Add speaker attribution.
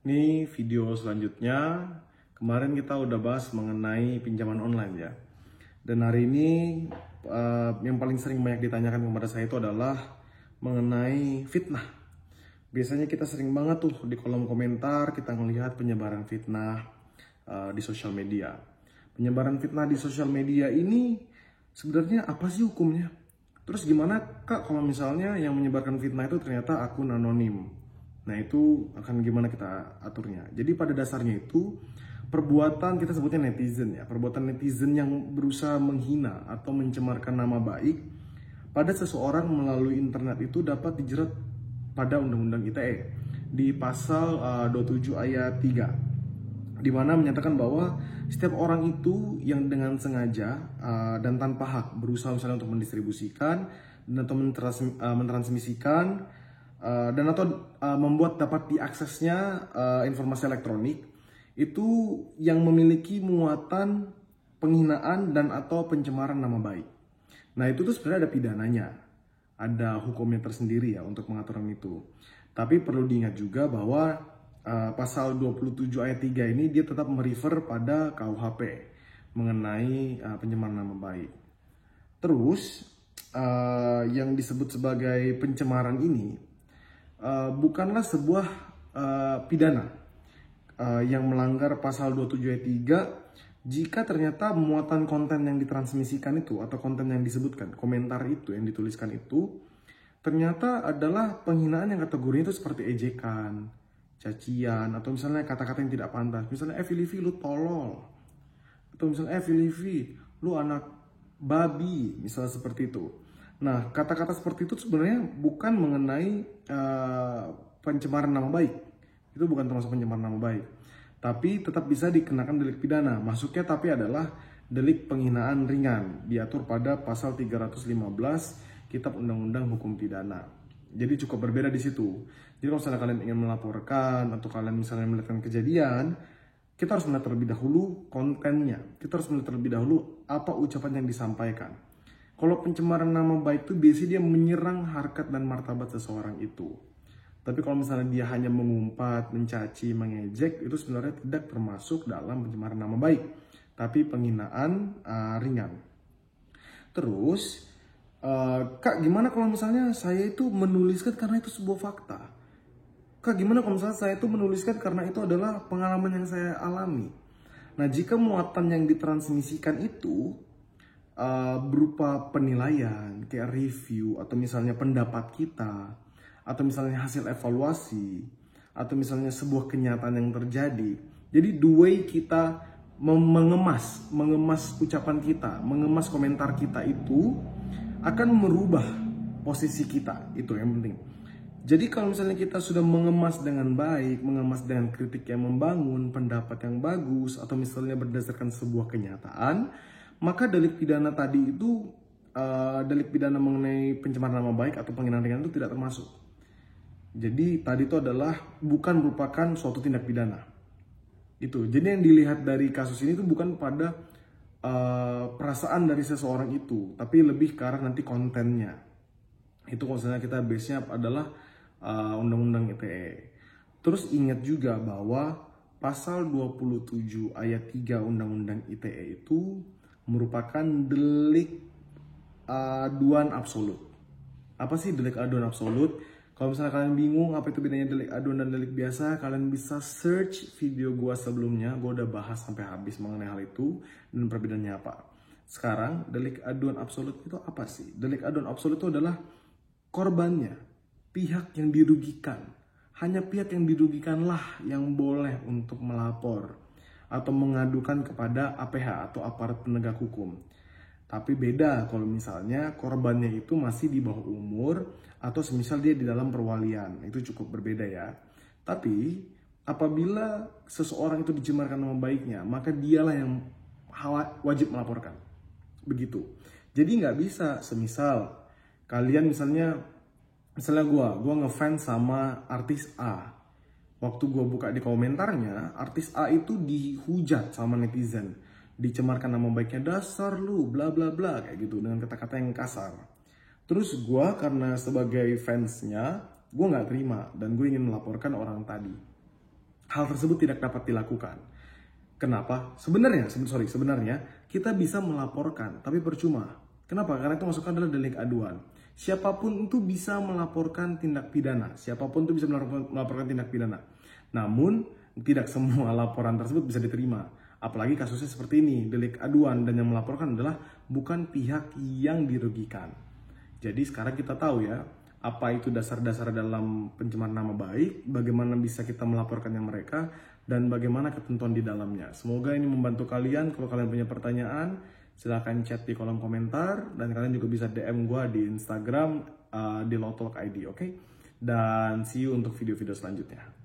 Speaker 1: Ini video selanjutnya. Kemarin kita udah bahas mengenai pinjaman online ya. Dan hari ini yang paling sering banyak ditanyakan kepada saya itu adalah mengenai fitnah. Biasanya kita sering banget tuh di kolom komentar kita ngelihat penyebaran fitnah di sosial media. Penyebaran fitnah di sosial media ini sebenarnya apa sih hukumnya? Terus gimana Kak kalau misalnya yang menyebarkan fitnah itu ternyata akun anonim? Nah itu akan gimana kita aturnya. Jadi pada dasarnya itu perbuatan kita sebutnya netizen ya. Perbuatan netizen yang berusaha menghina atau mencemarkan nama baik pada seseorang melalui internet itu dapat dijerat pada Undang-Undang ITE di pasal 27 ayat 3, di mana menyatakan bahwa setiap orang itu yang dengan sengaja dan tanpa hak berusaha misalnya untuk mendistribusikan dan atau mentransmisikan dan atau membuat dapat diaksesnya informasi elektronik itu yang memiliki muatan penghinaan dan atau pencemaran nama baik. Nah itu tuh sebenarnya ada pidananya, ada hukumnya tersendiri ya untuk pengaturan itu. Tapi perlu diingat juga bahwa pasal 27 ayat 3 ini dia tetap merefer pada KUHP mengenai pencemaran nama baik. Terus yang disebut sebagai pencemaran ini bukanlah sebuah pidana yang melanggar pasal 27 ayat 3 jika ternyata muatan konten yang ditransmisikan itu atau konten yang disebutkan, komentar itu yang dituliskan itu ternyata adalah penghinaan yang kategorinya itu seperti ejekan, cacian, atau misalnya kata-kata yang tidak pantas. Misalnya Filivi lu tolol, atau misalnya Filivi lu anak babi, misalnya seperti itu. Nah, kata-kata seperti itu sebenarnya bukan mengenai pencemaran nama baik. Itu bukan termasuk pencemaran nama baik. Tapi tetap bisa dikenakan delik pidana. Masuknya tapi adalah delik penghinaan ringan. Diatur pada pasal 315 Kitab Undang-Undang Hukum Pidana. Jadi cukup berbeda di situ. Jadi kalau misalnya kalian ingin melaporkan atau kalian misalnya melihat kejadian, kita harus melihat terlebih dahulu kontennya. Kita harus melihat terlebih dahulu apa ucapan yang disampaikan. Kalau pencemaran nama baik itu biasanya dia menyerang harkat dan martabat seseorang itu. Tapi kalau misalnya dia hanya mengumpat, mencaci, mengejek, itu sebenarnya tidak termasuk dalam pencemaran nama baik, tapi penghinaan ringan. Terus, Kak gimana kalau misalnya saya itu menuliskan karena itu sebuah fakta? Kak gimana kalau misalnya saya itu menuliskan karena itu adalah pengalaman yang saya alami? Nah jika muatan yang ditransmisikan itu berupa penilaian, kayak review, atau misalnya pendapat kita, atau misalnya hasil evaluasi, atau misalnya sebuah kenyataan yang terjadi. Jadi the way kita mengemas ucapan kita, mengemas komentar kita itu akan merubah posisi kita, itu yang penting. Jadi kalau misalnya kita sudah mengemas dengan baik, mengemas dengan kritik yang membangun, pendapat yang bagus, atau misalnya berdasarkan sebuah kenyataan, maka delik pidana tadi itu, delik pidana mengenai pencemaran nama baik atau penghinaan ringan itu tidak termasuk. Jadi tadi itu adalah bukan merupakan suatu tindak pidana. Itu. Jadi yang dilihat dari kasus ini itu bukan pada perasaan dari seseorang itu, tapi lebih ke arah nanti kontennya. Itu kalau misalnya kita base-nya adalah Undang-Undang ITE. Terus ingat juga bahwa pasal 27 ayat 3 Undang-Undang ITE itu merupakan delik aduan absolut. Apa sih delik aduan absolut? Kalau misalnya kalian bingung apa itu bedanya delik aduan dan delik biasa, kalian bisa search video gua sebelumnya. Gua udah bahas sampai habis mengenai hal itu dan perbedaannya apa. Sekarang delik aduan absolut itu apa sih? Delik aduan absolut itu adalah korbannya, pihak yang dirugikan. Hanya pihak yang dirugikanlah yang boleh untuk melapor atau mengadukan kepada APH atau aparat penegak hukum. Tapi beda kalau misalnya korbannya itu masih di bawah umur atau semisal dia di dalam perwalian. Itu cukup berbeda ya. Tapi apabila seseorang itu dicemarkan nama baiknya, maka dialah yang wajib melaporkan. Begitu. Jadi nggak bisa semisal kalian misalnya gue ngefans sama artis A. Waktu gue buka di komentarnya, artis A itu dihujat sama netizen. Dicemarkan nama baiknya, dasar lu, bla bla bla, kayak gitu, dengan kata-kata yang kasar. Terus gue karena sebagai fansnya, gue gak terima dan gue ingin melaporkan orang tadi. hal tersebut tidak dapat dilakukan. Kenapa? Sebenarnya kita bisa melaporkan, tapi percuma. Kenapa? Karena itu masukkan adalah delik aduan. Siapapun itu bisa melaporkan tindak pidana. Siapapun itu bisa melaporkan tindak pidana. Namun, tidak semua laporan tersebut bisa diterima. Apalagi kasusnya seperti ini, delik aduan, dan yang melaporkan adalah bukan pihak yang dirugikan. Jadi sekarang kita tahu ya, apa itu dasar-dasar dalam pencemaran nama baik, bagaimana bisa kita melaporkannya mereka, dan bagaimana ketentuan di dalamnya. Semoga ini membantu kalian. Kalau kalian punya pertanyaan, silahkan chat di kolom komentar, dan kalian juga bisa DM gue di Instagram di Lawtalk ID, oke? Dan see you untuk video-video selanjutnya.